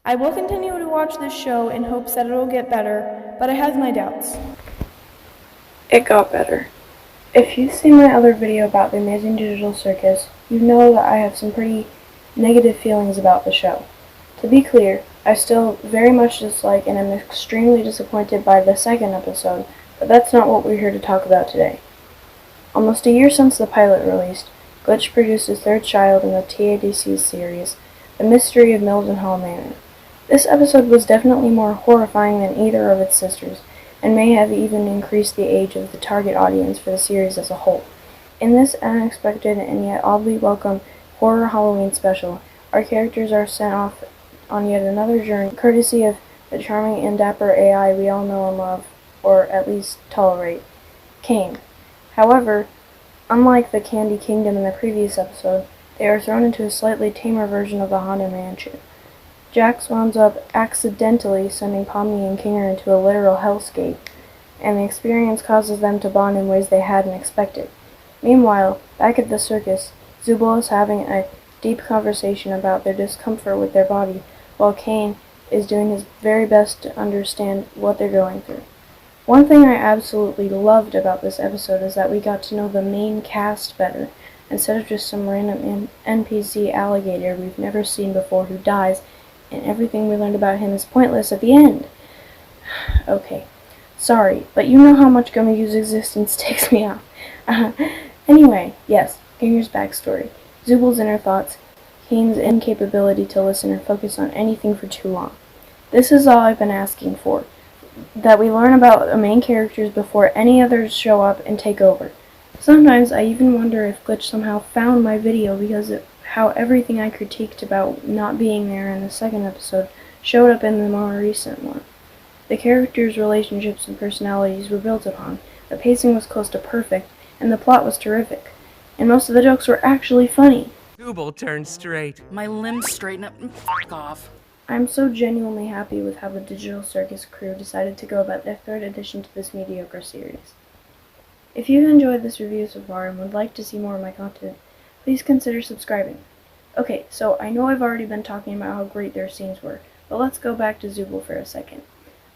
I will continue to watch this show in hopes that it'll get better, but I have my doubts. It got better. If you've seen my other video about the Amazing Digital Circus, you know that I have some pretty negative feelings about the show. To be clear, I still very much dislike and am extremely disappointed by the second episode, but that's not what we're here to talk about today. Almost a year since the pilot released, Glitch produced his third child in the TADC series, The Mystery of Mildenhall Manor. This episode was definitely more horrifying than either of its sisters, and may have even increased the age of the target audience for the series as a whole. In this unexpected and yet oddly welcome horror Halloween special, our characters are sent off on yet another journey, courtesy of the charming and dapper AI we all know and love, or at least tolerate, Kane. However, unlike the Candy Kingdom in the previous episode, they are thrown into a slightly tamer version of the Haunted Mansion. Jax winds up accidentally sending Pomni and Kinger into a literal hellscape, and the experience causes them to bond in ways they hadn't expected. Meanwhile, back at the circus, Zubul is having a deep conversation about their discomfort with their body, while Kane is doing his very best to understand what they're going through. One thing I absolutely loved about this episode is that we got to know the main cast better, instead of just some random NPC alligator we've never seen before who dies, and everything we learned about him is pointless at the end. Okay, sorry, but you know how much Gummigu's existence takes me off. Anyway, yes, Kinger's backstory, Zubul's inner thoughts, Kane's incapability to listen or focus on anything for too long. This is all I've been asking for, that we learn about the main characters before any others show up and take over. Sometimes I even wonder if Glitch somehow found my video because of how everything I critiqued about not being there in the second episode showed up in the more recent one. The characters' relationships and personalities were built upon, the pacing was close to perfect, and the plot was terrific. And most of the jokes were actually funny. Google turned straight. My limbs straighten up and f*** off. I'm so genuinely happy with how the Digital Circus crew decided to go about their third addition to this mediocre series. If you've enjoyed this review so far and would like to see more of my content, please consider subscribing. Okay, so I know I've already been talking about how great their scenes were, but let's go back to Zubul for a second.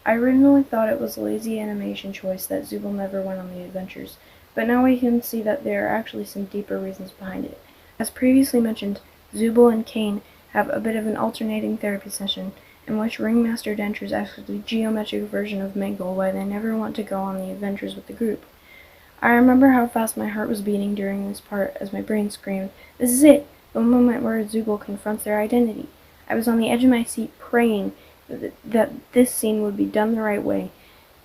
I originally thought it was a lazy animation choice that Zubul never went on the adventures, but now we can see that there are actually some deeper reasons behind it. As previously mentioned, Zubul and Kane have a bit of an alternating therapy session, in which Ringmaster Denture's actually geometric version of Mangle why they never want to go on the adventures with the group. I remember how fast my heart was beating during this part as my brain screamed, "This is it! The moment where Zubul confronts their identity." I was on the edge of my seat praying that this scene would be done the right way,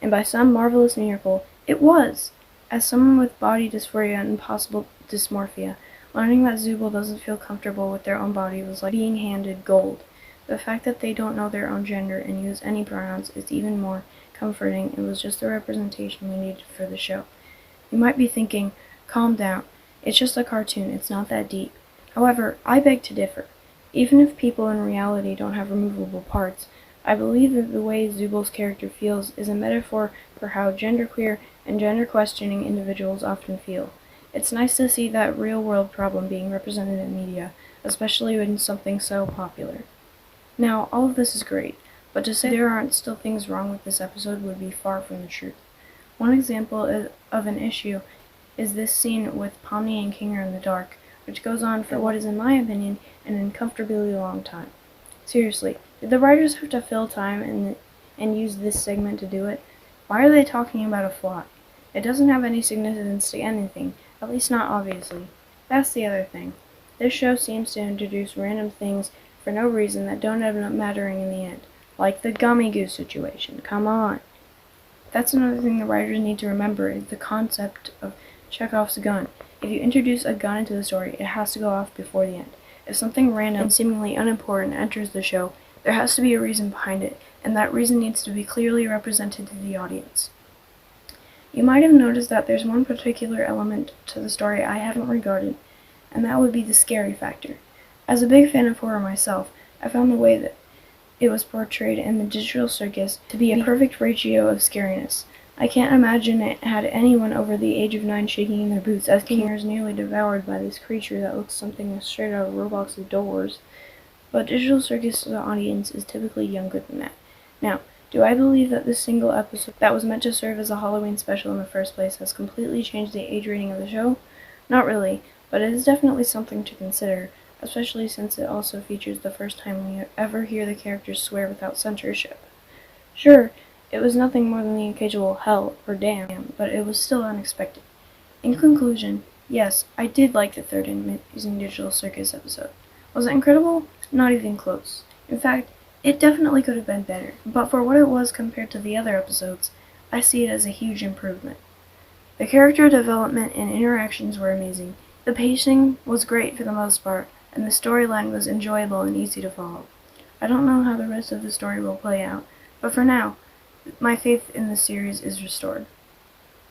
and by some marvelous miracle, it was! As someone with body dysphoria and possible dysmorphia, learning that Zubul doesn't feel comfortable with their own body was like being handed gold. The fact that they don't know their own gender and use any pronouns is even more comforting. It was just the representation we needed for the show. You might be thinking, calm down, it's just a cartoon, it's not that deep. However, I beg to differ. Even if people in reality don't have removable parts, I believe that the way Zubul's character feels is a metaphor for how genderqueer and gender-questioning individuals often feel. It's nice to see that real-world problem being represented in media, especially in something so popular. Now, all of this is great, but to say there aren't still things wrong with this episode would be far from the truth. One example of an issue is this scene with Pomni and Kinger in the dark, which goes on for what is, in my opinion, an uncomfortably long time. Seriously, did the writers have to fill time and use this segment to do it? Why are they talking about a fly? It doesn't have any significance to anything, at least not obviously. That's the other thing. This show seems to introduce random things for no reason that don't end up mattering in the end. Like the Gummigoo situation, come on. That's another thing the writers need to remember is the concept of Chekhov's gun. If you introduce a gun into the story, it has to go off before the end. If something random and seemingly unimportant enters the show, there has to be a reason behind it, and that reason needs to be clearly represented to the audience. You might have noticed that there's one particular element to the story I haven't regarded, and that would be the scary factor. As a big fan of horror myself, I found the way that it was portrayed in the Digital Circus to be a perfect ratio of scariness. I can't imagine it had anyone over the age of 9 shaking in their boots as Kinger is nearly devoured by this creature that looks something straight out of Roblox's Doors. but Digital Circus's audience is typically younger than that. Now, do I believe that this single episode that was meant to serve as a Halloween special in the first place has completely changed the age rating of the show? Not really, but it is definitely something to consider, especially since it also features the first time we ever hear the characters swear without censorship. Sure, it was nothing more than the occasional hell or damn, but it was still unexpected. In conclusion, yes, I did like the third Amazing Digital Circus episode. Was it incredible? Not even close. In fact, it definitely could have been better, but for what it was compared to the other episodes, I see it as a huge improvement. The character development and interactions were amazing. The pacing was great for the most part, and the storyline was enjoyable and easy to follow. I don't know how the rest of the story will play out, but for now, my faith in the series is restored.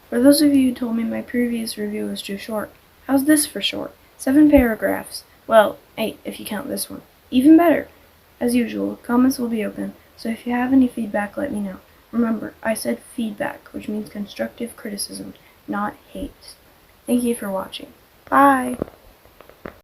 For those of you who told me my previous review was too short, how's this for short? 7 paragraphs. Well, 8 if you count this one. Even better! As usual, comments will be open, so if you have any feedback, let me know. Remember, I said feedback, which means constructive criticism, not hate. Thank you for watching. Bye!